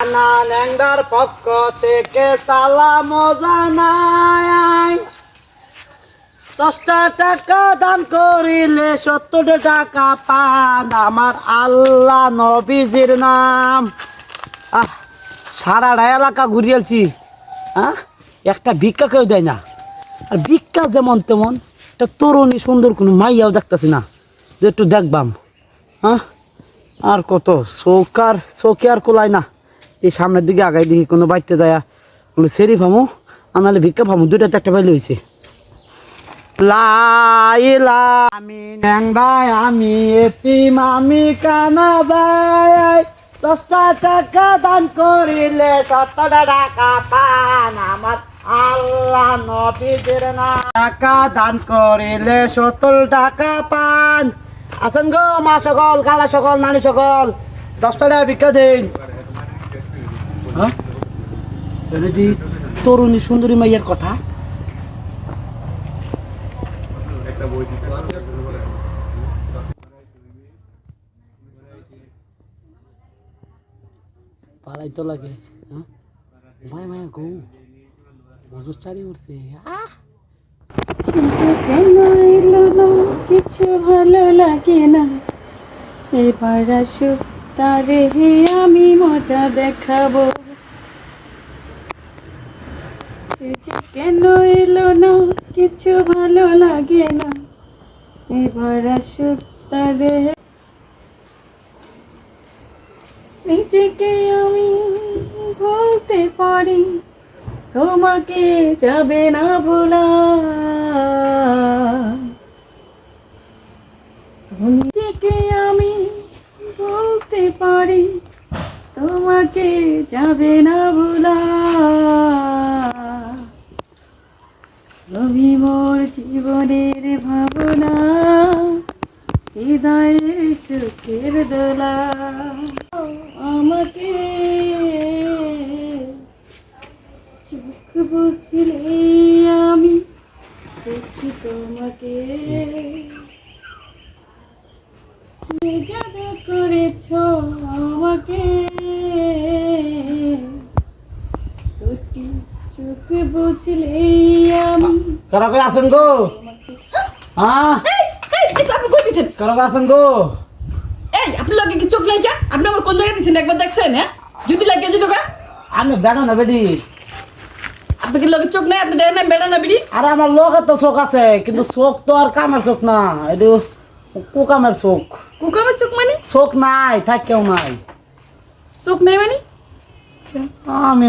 ন্যাংদার পক্ষ থেকে সালাম জানাই। 10টা টাকা দান করিলে 70 টাকা পান, আমার আল্লাহ নবীজির নাম। সারাটা এলাকা ঘুরিয়েছি, একটা ভিক্ষা কেউ দেয় না। আর ভিক্ষা যেমন তেমন একটা তরুণী সুন্দর কোনো মাইয়াও দেখতেছি না যে একটু দেখবাম। আর কত চৌকে আর কোলায় না। এই সামনের দিকে আগাই দেখি কোনো বাড়িতে যায় কোনো সেরি ফামু আনালে ভিক্ষা ফামু, দুইটাতে একটা পাইলে হয়েছে। লাইলা আমি ন্যাংরাই, আমি এতিম, আমি কানা ভাই। 10টা টাকা দান করিলে 70 টাকা পান, আমার আল্লাহ নবীজির নাম। টাকা দান করিলে 70 টাকা পান। আছেন গো মা সকল, কালা সকল, নানি সকল, 10টা টাকা ভিক্ষা দিন। তরুণী সুন্দরী মাইয়ের কথা। পালাই তো লাগে, মায়া মায়া গো মজুর চারি উঠছে। কেন এলো না, কিছু ভালো লাগে না, এবার আসুক তারে হে আমি মজা দেখাবো। কেন এলো না, কিছু ভালো লাগে না, এবার আসুক তারে। নিজেকে আমি বলতে পারি, তোমাকে যাবে না ভোলা। নিজেকে আমি বলতে পারি, তোমাকে যাবে না ভোলা। তুমি মোর জীবনের ভাবনা, হৃদয়ের সুখের দোলা। আমাকে চোখ বুঝলে আমি দেখি তোমাকে, যাদু করেছ আমাকে। দুটি চোখ বুঝলে আমি। কারা কই আছেন গো? আপনি কই দিচ্ছেন? কারা আছেন গো? এই আপনি লাগে কি চোখ নাই? আপনি আমার কোন জায়গায় দিচ্ছেন একবার দেখছেন? যদি লাগে যদি আমি বেড়া না বেডি। আপনি কি লগে চোখ নাই? আপনি দেখেন না বেড়া না বিড়ি? আর আমার লগে তো চোখ আছে, কিন্তু চোখ তো আর কামের চোখ না, এটা কুকামের চোখ। কুকামের চোখ মানে? চোখ নাই, থাকেও নাই। চোখ নাই মানে? আমি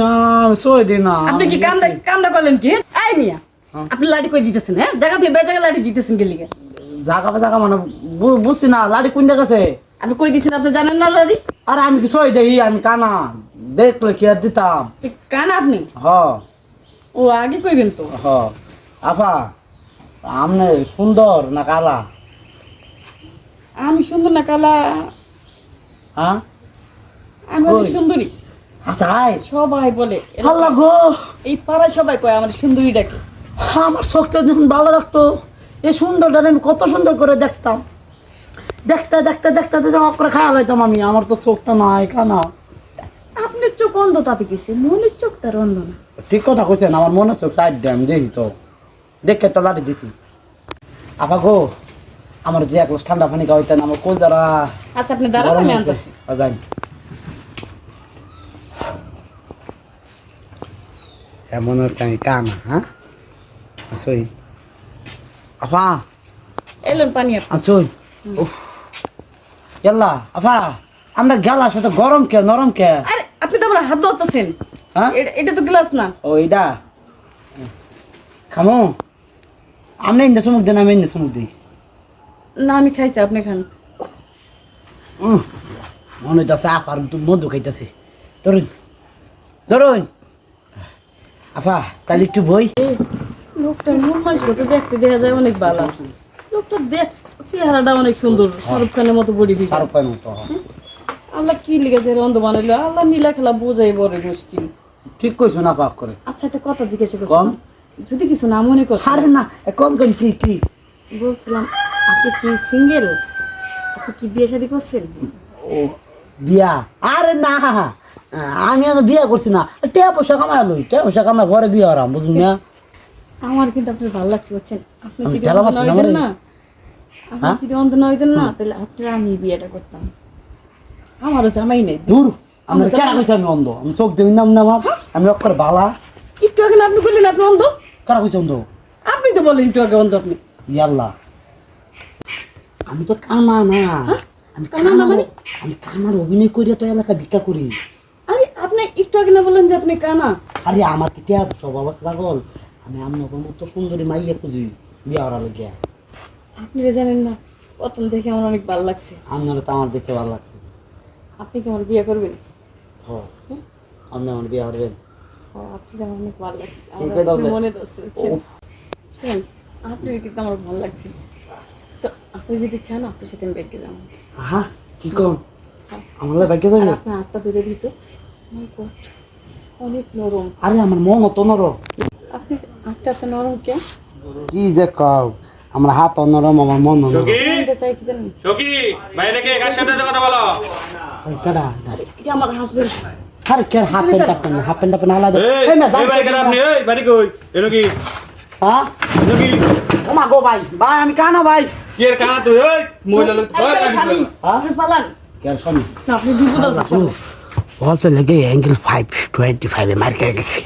সই দি না। আপনি কি কামটা করলেন কি? এই মিয়া আপনি লাড়ি কই দিতেছেন? জায়গা থেকে জায়গা লাড়ি দিতেছেন গেলি? জায়গা মানে বুঝছি না, লাড়ি কোন জায়গাছে আপনি কই দিছেন আপনি জানেন না লাড়ি? আর আমি কি সই দেই? আমি কানা, দেখলে কি আর দিতাম। কান আপনি? হ ও আগে কইবেন তো। হ আফা, আমনে সুন্দর না কালা? আমি সুন্দর না কালা? হ্যাঁ আমি অনেক সুন্দরী। হাসাই সবাই বলে। আল্লাহ গো, এই পাড়ায় সবাই কয় আমার সুন্দরী ডাকে। আমার চোখটা যখন ভালো লাগতো, এই সুন্দরটা আমি কত সুন্দর করে দেখতাম। দেখতে দেখতে দেখতে দেখতে অকরে খায়া লাইতাম আমি। আমার তো চোখটা নাই, কানা। আপনার চোখ অন্ধ তাতে গেছে, মনের চোখ তার অন্ধ না। ঠিক কথা কইছেন, আমার মনে চোখ সাইড দিয়ে আমি দেখি তো, দেখে তো লাড়ি দিছি। আপা গো, আমার যে এক গ্লাস ঠান্ডা পানি খাওয়াইতেন, আমার কোল যারা। আচ্ছা আপনি দাঁড়ান, আমি আনতেছি। যাই এমন হচ্ছে আমি কানা। হ্যাঁ আসই আপা, এলেন পানি আপনি। আচ্ছই ইয়াল্লা আপা, আমরা গেলা সেটা গরম কে নরম কে? আরে আপনি তো আমার হাত ধরতেছেন। হ্যাঁ এটা তো গ্লাস না। ও এইটা খামো? আপনি ইন্দা চুমুক দেন, আমি ইন্দা চুমুক দিই। না আমি খাইছি, আপনি খান। মনে হইতেছে আপার মধু খাইতেছে। ধরুন ধরুন আপা, তাহলে একটু বই। লোকটা নুরমাস ঘটে দেখতে দেখা যায় অনেক ভালো। লোকটা দেখ চেহারাটা অনেক সুন্দর, শাহরুখ খানের মতো বডি ফিগার। শাহরুখ খানের মতো। আল্লাহ কি লিখেছে অন্ধ বানাইলো? আল্লাহ নীলা খেলা বোঝাই বড় মুশকিল। ঠিক কইছো না পাক করে। আচ্ছা একটা কথা জিজ্ঞাসা করছি, কম যদি কিছু না মনে করেন। আরে না, কোন কোন কি কি বলছিলাম, আপনি কি সিঙ্গেল? আপনি কি বিয়ে শাদী করছেন? ও বিয়া? আরে না, আমি আর বিয়ে করছি না, টিয়া পয়সা কামাই লই, টিয়া পয়সা কামাই পরে বিয়ে হরাম, বুঝুন না? আমার কিন্তু আপনার ভালো লাগছে বুঝছেন, আপনি আমি যদি ঠেলা অন্ধ মারছি না না হইতেন আমারে? না, আপনি হ্যাঁ? যদি অন্ধ না হইতেন না, তাহলে আপনার আমি বিয়েটা করতাম। আমারও জামাই নেই। দূর, আমি কেন কইছি আমি অন্ধ? আমি চোখ দিই নাম না আমার, আমি অক্ষর বালা। একটু আগে না আপনি বললেন আপনি অন্ধ, কেন কইছি অন্ধ? আপনি তো বললেন একটু আগে অন্ধ আপনি। ইয়াল্লা, আমি তো কানা না, আমি কানা না মানে? আমি কানার অভিনয় করিয়া তো এলাকা ভিক্ষা করি। আরে আপনি একটু আগে না বললেন যে আপনি কানা। আরে আমার কি টিয়া স্বভাব আছে পাগল? আমি আপনার মতো সুন্দরী মাইয়া খুঁজি বিয়ে হওয়ার লাগিয়া। আপনি যে জানেন না, প্রথম দেখে আমার অনেক ভালো লাগছে। আপনারা তো আমার দেখে ভালো লাগছে। আপনি কি আমার বিয়ে করবেন? হ, আপনি আমার বিয়ে করবেন? আপনি আমার অনেক ভালো লাগছে, ঠিক আমার আছে, আপনি তবে। মনে ধরছে বুঝছেন? শুনুন, আপনি কিন্তু আমার ভালো লাগছে। So, আপনি যদি চান আপনার সাথে আমি ব্যাংকে যাবো। হ্যাঁ, কি কম আমার ব্যাগে আর যাবে? আপনার হাতটা ধরে দিত, My God, অনেক নরম। আরে আমার মন অত নরম। আপনি হাতটা এত নরম কেন? কি যে কও, আমার হাত অন্যরম, আমার মন অন্যরম। সখী এটা চাই কি জানেন? সখী বাইরে কে কার সাথে কথা বলো? কেডা? এটা আমার হাজবেন্ড। আরে কে হাফ প্যান্ট আপনি, হাফ প্যান্ট আপনি আলাদা। এই এই মে এই ভাই কেন আপনি এই বাড়ি কই? এনো কি? হ্যাঁ, এনো কি? ও মা গো ভাই, ভাই আমি কানা ভাই। কি এর কানা তুই এই মহিলা লোক এই যে স্বামী, আপনি পালান। কে স্বামী? না, আপনি বিপদ আছে। বলতে লেগে অ্যাঙ্গেল 525 এ মার খেয়ে গেছে।